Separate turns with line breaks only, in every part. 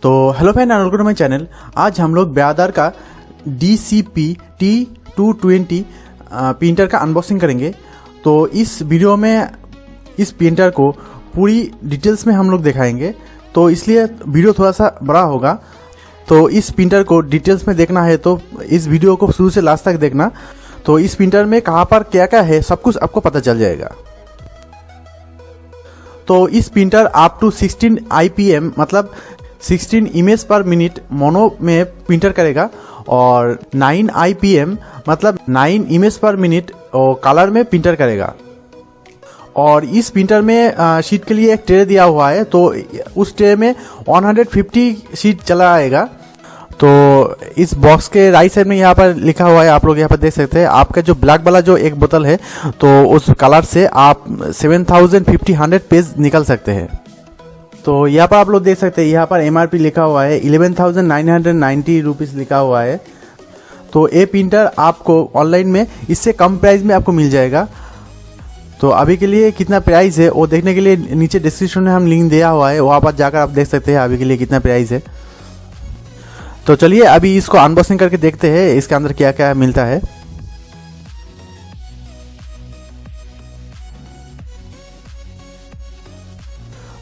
तो hello friend and welcome to my channel. आज हम लोग ब्यादार का DCP T220 प्रिंटर का अनबॉक्सिंग करेंगे। तो इस वीडियो में इस प्रिंटर को पूरी डिटेल्स में हम लोग दिखाएंगे, तो इसलिए वीडियो थोड़ा सा बड़ा होगा। तो इस प्रिंटर को डिटेल्स में देखना है तो इस वीडियो को शुरू से लास्ट तक देखना। तो इस प्रिंटर में कहाँ पर क्या क्या है सब कुछ आपको पता चल जाएगा। तो इस प्रिंटर अप टू 16 IPM मतलब 16 इमेज पर मिनट मोनो में प्रिंटर करेगा और 9 IPM मतलब 9 इमेज पर मिनट और कलर में प्रिंटर करेगा। और इस प्रिंटर में शीट के लिए एक ट्रे दिया हुआ है, तो उस ट्रे में 150 शीट चला आएगा। तो इस बॉक्स के राइट साइड में यहाँ पर लिखा हुआ है, आप लोग यहाँ पर देख सकते हैं। आपका जो ब्लैक वाला जो एक बोतल है तो उस कलर से आप 7050 पेज निकल सकते हैं। तो यहाँ पर आप लोग देख सकते हैं, यहाँ पर MRP लिखा हुआ है 11,990 रुपीज़ लिखा हुआ है। तो ये प्रिंटर आपको ऑनलाइन में इससे कम प्राइस में आपको मिल जाएगा। तो अभी के लिए कितना प्राइस है वो देखने के लिए नीचे डिस्क्रिप्शन में हम लिंक दिया हुआ है, वहाँ पर जाकर आप देख सकते हैं अभी के लिए कितना प्राइस है। तो चलिए अभी इसको अनबॉक्सिंग करके देखते हैं इसके अंदर क्या क्या मिलता है।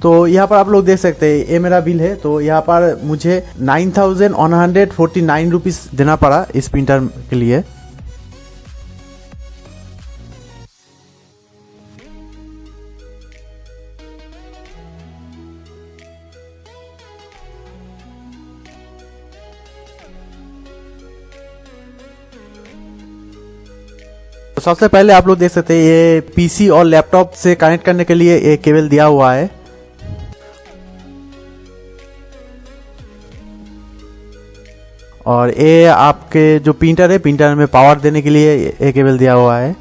तो यहाँ पर आप लोग देख सकते हैं ये मेरा बिल है। तो यहाँ पर मुझे 9,149 रुपीज़ देना पड़ा इस प्रिंटर के लिए। तो सबसे पहले आप लोग देख सकते हैं ये PC और लैपटॉप से कनेक्ट करने के लिए एक केबल दिया हुआ है। और ये आपके जो प्रिंटर है, प्रिंटर में पावर देने के लिए एक केबल दिया हुआ है।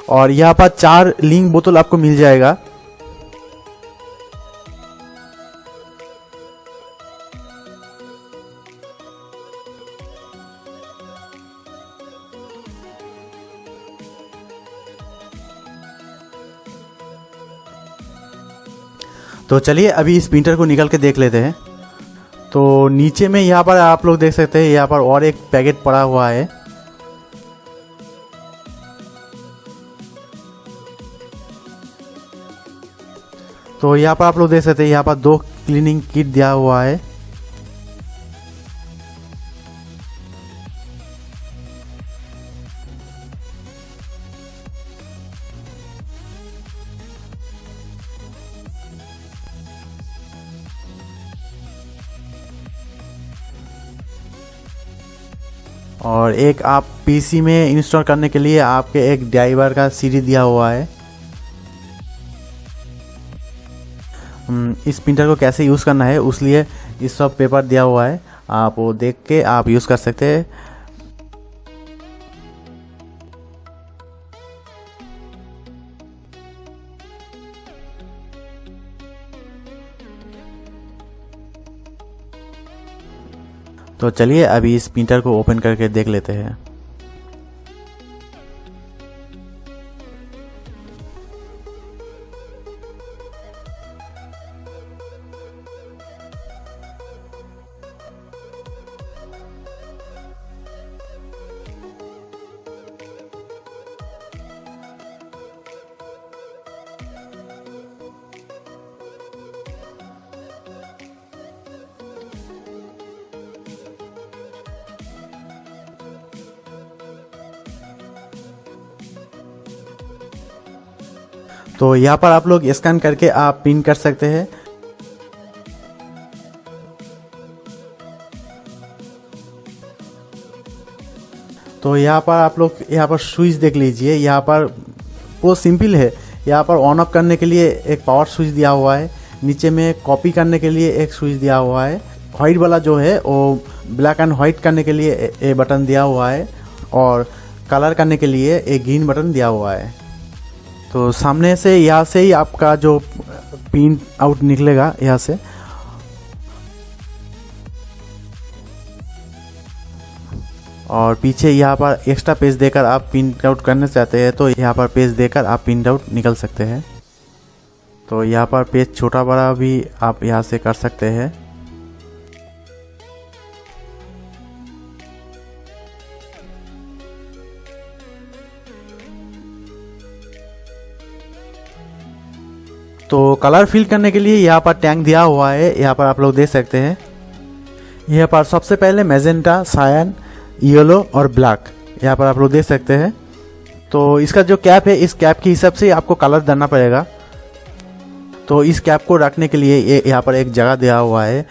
और यहाँ पर 4 लिंक बोतल आपको मिल जाएगा। तो चलिए अभी इस प्रिंटर को निकल के देख लेते हैं। तो नीचे में यहाँ पर आप लोग देख सकते हैं, यहाँ पर और एक पैकेट पड़ा हुआ है। तो यहाँ पर आप लोग देख सकते हैं, यहाँ पर 2 क्लीनिंग किट दिया हुआ है। और एक आप PC में इंस्टॉल करने के लिए आपके एक ड्राइवर का CD दिया हुआ है। इस प्रिंटर को कैसे यूज़ करना है उसलिए इस सब पेपर दिया हुआ है, आप वो देख के आप यूज़ कर सकते हैं। तो चलिए अभी इस प्रिंटर को ओपन करके देख लेते हैं। तो यहाँ पर आप लोग स्कैन करके आप प्रिंट कर सकते हैं। तो यहाँ पर आप लोग यहाँ पर स्विच देख लीजिए, यहाँ पर बहुत सिंपल है। यहाँ पर ऑन ऑफ करने के लिए एक पावर स्विच दिया हुआ है, नीचे में कॉपी करने के लिए एक स्विच दिया हुआ है, वाइट वाला जो है वो ब्लैक एंड वाइट करने के लिए एक बटन दिया हुआ है, और कलर करने के लिए एक ग्रीन बटन दिया हुआ है। तो सामने से यहाँ से ही आपका जो प्रिंट आउट निकलेगा यहाँ से। और पीछे यहाँ पर एक्स्ट्रा पेज देकर आप प्रिंट आउट करना चाहते हैं तो यहाँ पर पेज देकर आप प्रिंट आउट निकल सकते हैं। तो यहाँ पर पेज छोटा बड़ा भी आप यहाँ से कर सकते हैं। तो कलर फिल करने के लिए यहाँ पर टैंक दिया हुआ है, यहाँ पर आप लोग देख सकते हैं। यहाँ पर सबसे पहले मैजेंटा, सायन, येलो और ब्लैक यहाँ पर आप लोग देख सकते हैं। तो इसका जो कैप है, इस कैप के हिसाब से आपको कलर देना पड़ेगा। तो इस कैप को रखने के लिए ये यहाँ पर एक जगह दिया हुआ है।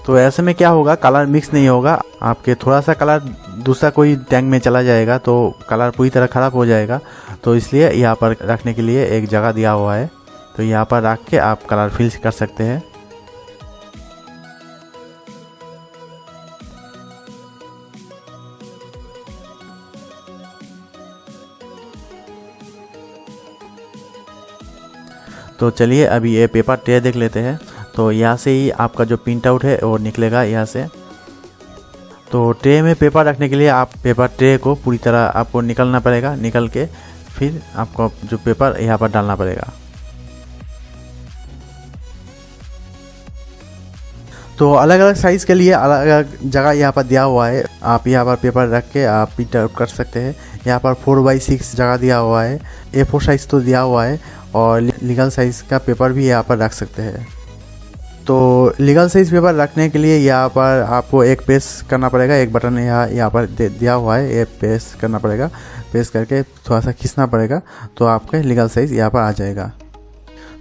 तो ऐसे में क्या होगा, कलर मिक्स नहीं होगा, आपके थोड़ा सा कलर दूसरा कोई टैंक में चला जाएगा तो कलर पूरी तरह ख़राब हो जाएगा। तो इसलिए यहाँ पर रखने के लिए एक जगह दिया हुआ है। तो यहाँ पर रख के आप कलर फिल कर सकते हैं। तो चलिए अभी ये पेपर ट्रे देख लेते हैं। तो यहाँ से ही आपका जो प्रिंट आउट है वो निकलेगा यहाँ से। तो ट्रे में पेपर रखने के लिए आप पेपर ट्रे को पूरी तरह आपको निकलना पड़ेगा, निकल के फिर आपको जो पेपर यहाँ पर डालना पड़ेगा। तो अलग अलग साइज़ के लिए अलग अलग जगह यहाँ पर दिया हुआ है। आप यहाँ पर पेपर रख के आप प्रिंट आउट कर सकते हैं। यहाँ पर 4x6 जगह दिया हुआ है, A4 साइज़ तो दिया हुआ है और लीगल साइज़ का पेपर भी यहाँ पर रख सकते हैं। तो लीगल साइज़ पेपर रखने के लिए यहाँ पर आपको एक पेस्ट करना पड़ेगा, एक बटन यहाँ पर दिया हुआ है, ये पेस्ट करना पड़ेगा। पेस्ट करके थोड़ा सा खींचना पड़ेगा तो आपका लीगल साइज़ यहाँ पर आ जाएगा।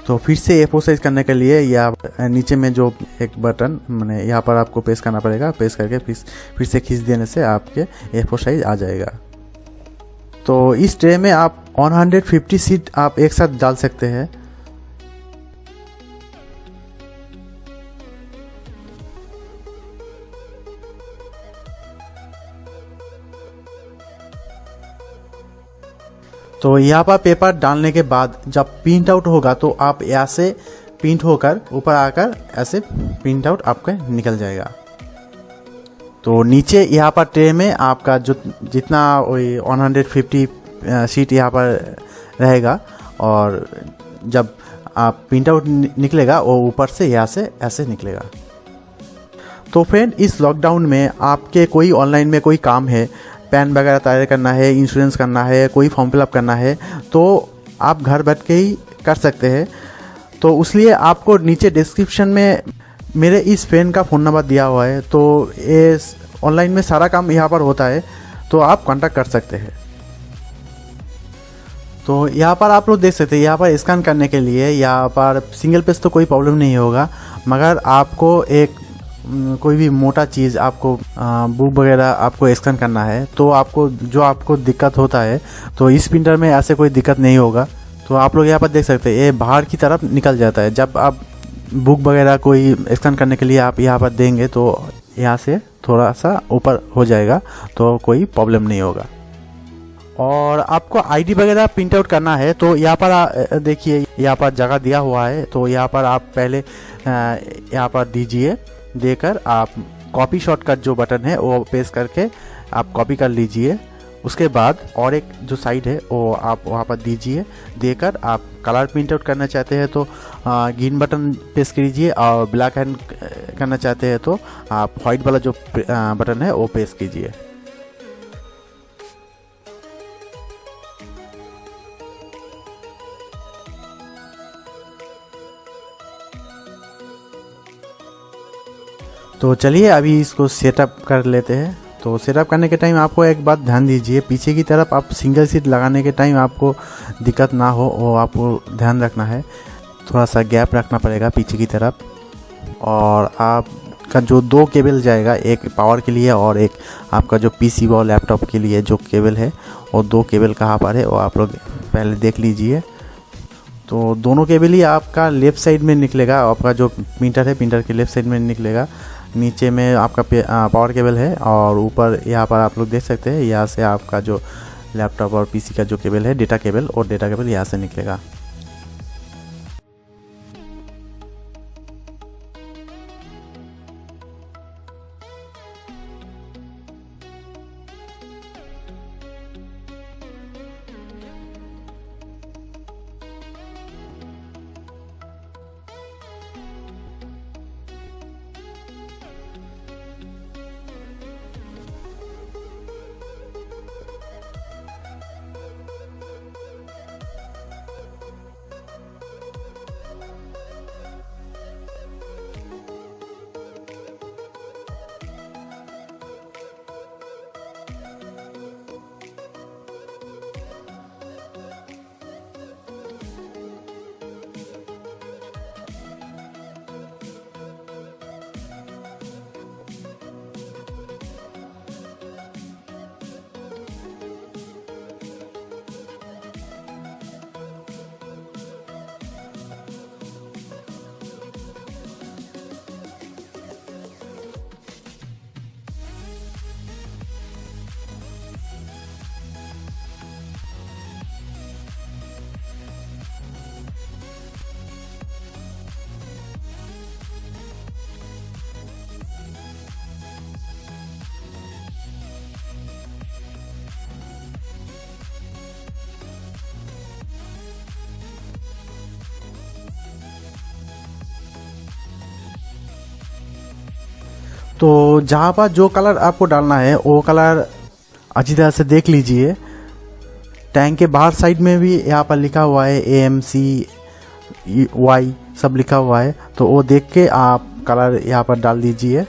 तो फिर से A4 साइज़ करने के लिए या नीचे में जो एक बटन मैंने यहाँ पर आपको पेस्ट करना पड़ेगा। पेस्ट करके फिर से खींच देने से आपके A4 साइज़ आ जाएगा। तो इस ट्रे में आप 150 शीट आप एक साथ डाल सकते हैं। तो यहाँ पर पेपर डालने के बाद जब प्रिंट आउट होगा तो आप यहाँ से प्रिंट होकर ऊपर आकर ऐसे प्रिंट आउट आपका निकल जाएगा। तो नीचे यहाँ पर ट्रे में आपका जो जितना वही 150 शीट यहाँ पर रहेगा और जब आप प्रिंट आउट निकलेगा वो ऊपर से यहाँ से ऐसे निकलेगा। तो फ्रेंड, इस लॉकडाउन में आपके कोई ऑनलाइन में कोई काम है, पैन वगैरह तैयार करना है, इंश्योरेंस करना है, कोई फॉर्म फिलअप करना है, तो आप घर बैठ के ही कर सकते हैं। तो उसलिए आपको नीचे डिस्क्रिप्शन में मेरे इस फ्रेंड का फ़ोन नंबर दिया हुआ है। तो ये ऑनलाइन में सारा काम यहाँ पर होता है, तो आप कांटेक्ट कर सकते हैं। तो यहाँ पर आप लोग देख सकते हैं, यहाँ पर स्कैन करने के लिए यहाँ पर सिंगल पेज तो कोई प्रॉब्लम नहीं होगा, मगर आपको एक कोई भी मोटा चीज़ आपको बुक वगैरह आपको स्कैन करना है तो आपको दिक्कत होता है, तो इस प्रिंटर में ऐसे कोई दिक्कत नहीं होगा। तो आप लोग यहाँ पर देख सकते हैं ये बाहर की तरफ निकल जाता है। जब आप बुक वगैरह कोई स्कैन करने के लिए आप यहाँ पर देंगे तो यहाँ से थोड़ा सा ऊपर हो जाएगा, तो कोई प्रॉब्लम नहीं होगा। और आपको आईडी वगैरह प्रिंट आउट करना है तो यहाँ पर देखिए, यहाँ पर जगह दिया हुआ है। तो यहाँ पर आप पहले यहाँ पर दीजिए, देकर आप कॉपी शॉर्टकट जो बटन है वो पेस्ट करके आप कॉपी कर लीजिए। उसके बाद और एक जो साइड है वो आप वहाँ पर दीजिए, देकर आप कलर प्रिंट आउट करना चाहते हैं तो ग्रीन बटन पेस्ट कीजिए, और ब्लैक हैंड करना चाहते हैं तो आप वाइट वाला जो बटन है वो पेस्ट कीजिए। तो चलिए अभी इसको सेटअप कर लेते हैं। तो सेटअप करने के टाइम आपको एक बात ध्यान दीजिए, पीछे की तरफ आप सिंगल सीट लगाने के टाइम आपको दिक्कत ना हो वो आपको ध्यान रखना है। थोड़ा सा गैप रखना पड़ेगा पीछे की तरफ। और आपका जो 2 केबल जाएगा, एक पावर के लिए और एक आपका जो पीसी और लैपटॉप के लिए जो केबल है, वो 2 केबल कहाँ पर है वो आप लोग पहले देख लीजिए। तो दोनों केबल ही आपका लेफ़्ट साइड में निकलेगा, आपका जो प्रिंटर है प्रिंटर के लेफ़्ट साइड में निकलेगा। नीचे में आपका पावर केबल है और ऊपर यहाँ पर आप लोग देख सकते हैं, यहाँ से आपका जो लैपटॉप और पीसी का जो केबल है डेटा केबल, और डेटा केबल यहाँ से निकलेगा। तो जहाँ पर जो कलर आपको डालना है वो कलर अच्छी तरह से देख लीजिए। टैंक के बाहर साइड में भी यहाँ पर लिखा हुआ है AMCY सब लिखा हुआ है, तो वो देख के आप कलर यहाँ पर डाल दीजिए।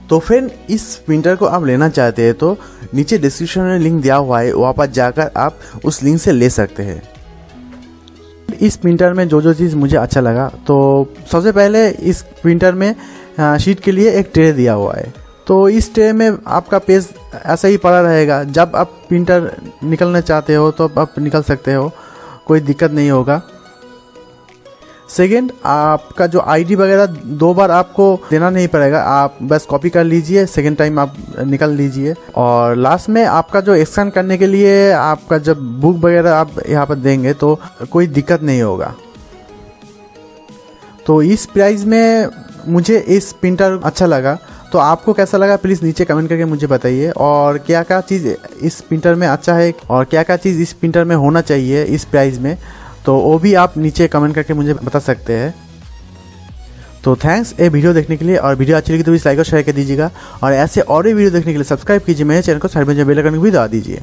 तो फ्रेंड, इस प्रिंटर को आप लेना चाहते हैं तो नीचे डिस्क्रिप्शन में लिंक दिया हुआ है, वहाँ पर जाकर आप उस लिंक से ले सकते हैं। इस प्रिंटर में जो जो चीज़ मुझे अच्छा लगा, तो सबसे पहले इस प्रिंटर में शीट के लिए एक ट्रे दिया हुआ है। तो इस ट्रे में आपका पेज ऐसा ही पड़ा रहेगा, जब आप प्रिंटर निकलना चाहते हो तो आप निकल सकते हो, कोई दिक्कत नहीं होगा। सेकेंड, आपका जो आईडी वगैरह 2 बार आपको देना नहीं पड़ेगा, आप बस कॉपी कर लीजिए, सेकेंड टाइम आप निकल लीजिए। और लास्ट में आपका जो स्कैन करने के लिए आपका जब बुक वगैरह आप यहाँ पर देंगे तो कोई दिक्कत नहीं होगा। तो इस प्राइस में मुझे इस प्रिंटर अच्छा लगा, तो आपको कैसा लगा प्लीज़ नीचे कमेंट करके मुझे बताइए। और क्या क्या चीज़ इस प्रिंटर में अच्छा है और क्या क्या चीज़ इस प्रिंटर में होना चाहिए इस प्राइस में, तो वो भी आप नीचे कमेंट करके मुझे बता सकते हैं। तो थैंक्स ये वीडियो देखने के लिए, और वीडियो अच्छी लगी तो प्लीज़ लाइक और शेयर कर दीजिएगा, और ऐसे और भी वीडियो देखने के लिए सब्सक्राइब कीजिए मेरे चैनल को, साइड में जो बेल आइकन को भी दबा दीजिए।